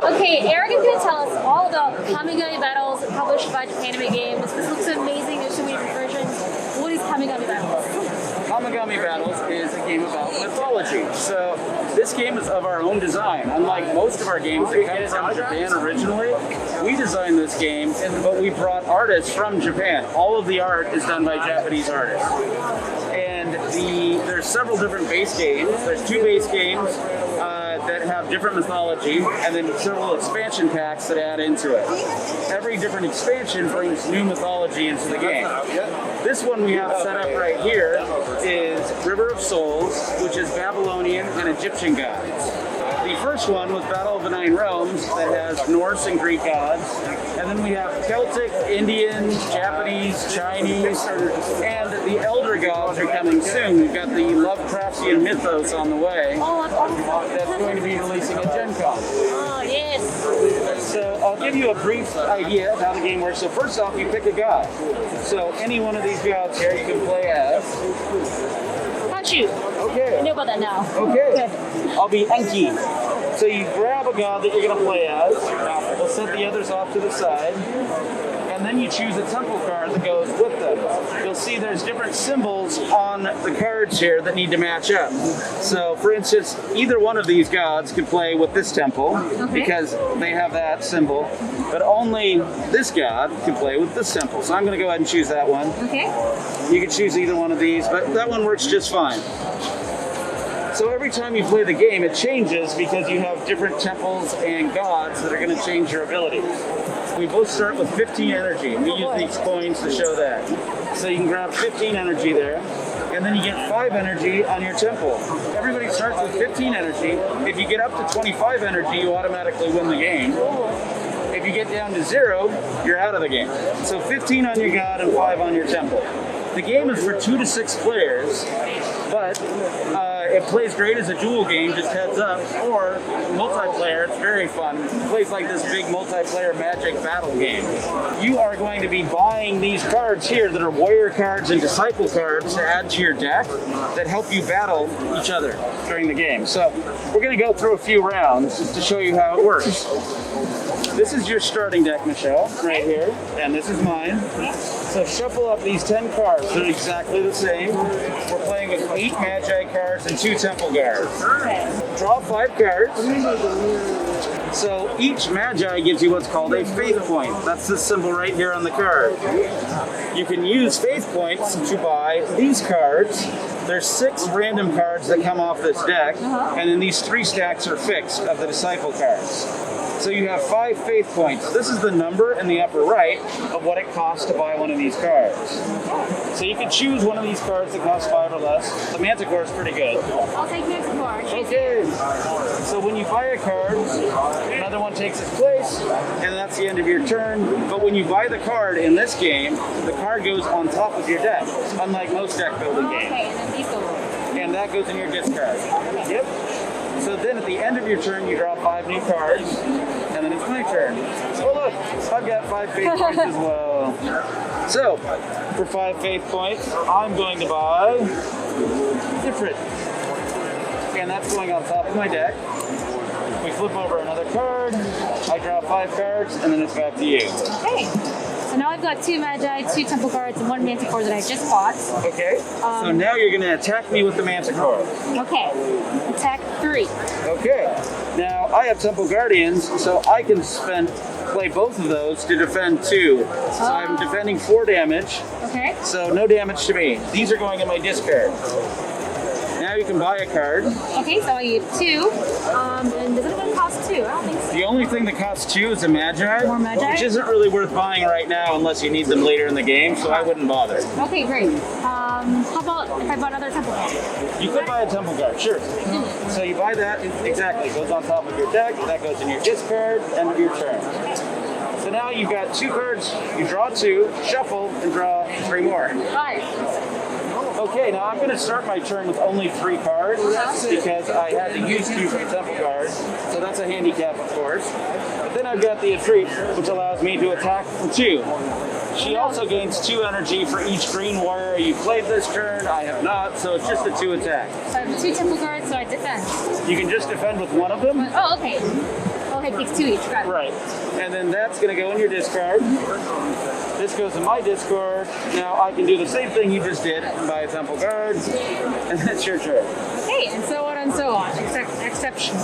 Okay, Eric is going to tell us all about Kamigami Battles published by Japanime Games. This looks amazing. There's so many different versions. What is Kamigami Battles? Kamigami Battles is a game about mythology. So this game is of our own design. Unlike most of our games that come from Japan originally, we designed this game, but we brought artists from Japan. All of the art is done by Japanese artists. And there's several different base games. There's 2 base games that have different mythology, and then several expansion packs that add into it. Every different expansion brings new mythology into the game. This one we have set up right here is River of Souls, which is Babylonian and Egyptian gods. The first one was Battle of the Nine Realms that has Norse and Greek gods. And then we have Celtic, Indian, Japanese, Chinese, and the Elder gods are coming soon. We've got the Lovecraftian mythos on the way. Oh, that's awesome. That's going to be releasing at Gen Con. Oh, yes. So I'll give you a brief idea of how the game works. So first off, you pick a god. So any one of these gods here you can play as. Not you. Okay. I know about that now. Okay. I'll be Enki. So you grab a god that you're going to play as. We'll set the others off to the side. And then you choose a temple card that goes with them. You'll see there's different symbols on the cards here that need to match up. So, for instance, either one of these gods could play with this temple because they have that symbol, but only this god can play with this symbol. So I'm going to go ahead and choose that one. Okay. You can choose either one of these, but that one works just fine. So every time you play the game, it changes because you have different temples and gods that are going to change your abilities. We both start with 15 energy. We use these coins to show that. So you can grab 15 energy there, and then you get 5 energy on your temple. Everybody starts with 15 energy. If you get up to 25 energy, you automatically win the game. If you get down to 0, you're out of the game. So 15 on your god and 5 on your temple. The game is for 2 to 6 players, but it plays great as a dual game, just heads up, or multiplayer. It's very fun. It plays like this big multiplayer Magic battle game. You are going to be buying these cards here that are warrior cards and disciple cards to add to your deck that help you battle each other during the game. So we're going to go through a few rounds just to show you how it works. This is your starting deck, Michelle, right here, and this is mine. So shuffle up these 10 cards. They're exactly the same. We're playing with 8 Magi cards and 2 Temple guards. Draw 5 cards. So each Magi gives you what's called a faith point. That's the symbol right here on the card. You can use faith points to buy these cards. There's 6 random cards that come off this deck, and then these 3 stacks are fixed of the disciple cards. So you have 5 faith points. This is the number in the upper right of what it costs to buy one of these cards. So you can choose one of these cards that costs 5 or less. The Manticore is pretty good. I'll take Manticore. Okay. So when you buy a card, another one takes its place, and that's the end of your turn. But when you buy the card in this game, the card goes on top of your deck, unlike most deck building games. Okay, and then these go over. And that goes in your discard. Yep. So then at the end of your turn, you draw 5 new cards, and then it's my turn. Oh look, I've got 5 faith points as well. So, for 5 faith points, I'm going to buy different. And that's going on top of my deck. We flip over another card, I draw 5 cards, and then it's back to you. Okay. So now I've got 2 Magi, 2 Temple cards, and 1 Manticore that I just bought. Okay. So now you're going to attack me with the Manticore. Okay. Attack 3. Okay. Now I have Temple Guardians, so I can play both of those to defend 2. So I'm defending 4 damage. Okay. So no damage to me. These are going in my discard. Now you can buy a card. Okay, so I need 2. And does it cost 2? I don't think so. The only thing that costs 2 is a Magi. More Magi? Which isn't really worth buying right now unless you need them later in the game, so I wouldn't bother. Okay, great. How about if I bought another Temple card? You could buy a Temple card, sure. So you buy that, exactly, it goes on top of your deck, that goes in your discard, end of your turn. So now you've got 2 cards, you draw 2, shuffle, and draw 3 more. 5. Okay, now I'm going to start my turn with only 3 cards because I had to use 2 for the Temple cards, so that's a handicap, of course. But then I've got the Etreat, which allows me to attack for 2. She also gains 2 energy for each green warrior you played this turn. I have not, so it's just a 2 attack. So I have 2 temple guards, so I defend. You can just defend with one of them. Oh, okay. Oh, it takes 2 each. Got it. Right. And then that's going to go in your discard. This goes in my discard. Now I can do the same thing you just did and buy a temple guards, and that's your turn. Okay, and so on and so on. Exceptional.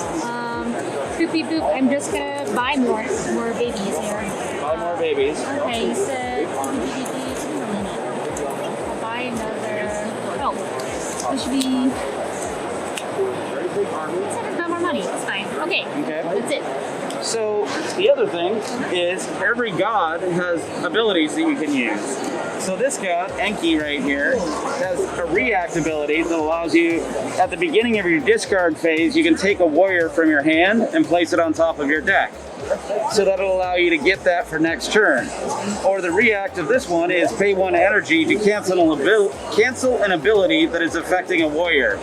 Boop beep boop. I'm just gonna buy more babies here. Buy more babies. Okay, you said I'll buy another. Oh, this should be. It's not more money. It's fine. Okay. That's it. So the other thing is every god has abilities that you can use. So this god, Enki right here, has a react ability that allows you, at the beginning of your discard phase, you can take a warrior from your hand and place it on top of your deck. So that'll allow you to get that for next turn. Or the react of this one is pay 1 energy to cancel an ability that is affecting a warrior.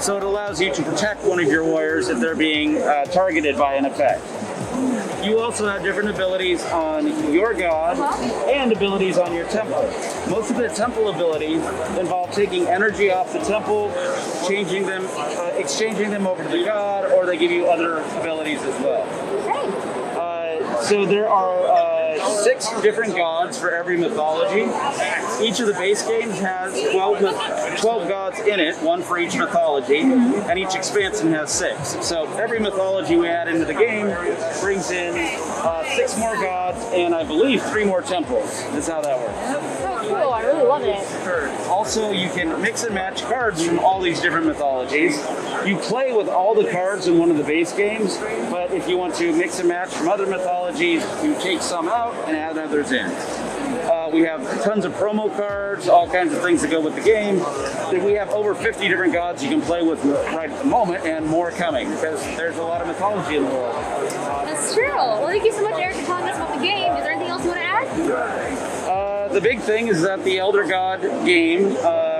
So it allows you to protect one of your warriors if they're being targeted by an effect. You also have different abilities on your god and abilities on your temple. Most of the temple abilities involve taking energy off the temple, changing them, exchanging them over to the god, or they give you other abilities as well. So there are 6 different gods for every mythology. Each of the base games has 12 gods in it, 1 for each mythology, and each expansion has 6. So every mythology we add into the game brings in 6 more gods and I believe 3 more temples. That's how that works. That's so cool. I really love it. Also, you can mix and match cards from all these different mythologies. You play with all the cards in one of the base games, but if you want to mix and match from other mythologies, you take some out and add others in. We have tons of promo cards, all kinds of things that go with the game. We have over 50 different gods you can play with right at the moment, and more coming, because there's a lot of mythology in the world. That's true. Well, thank you so much, Eric, for telling us about the game. Is there anything else you want to add? The big thing is that the Elder God game,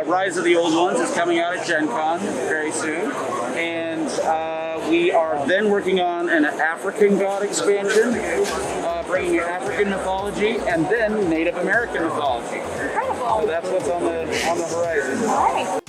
Rise of the Old Ones, is coming out at Gen Con very soon. And we are then working on an African God expansion, bringing African mythology, and then Native American mythology. Incredible. So that's what's on the horizon. All right.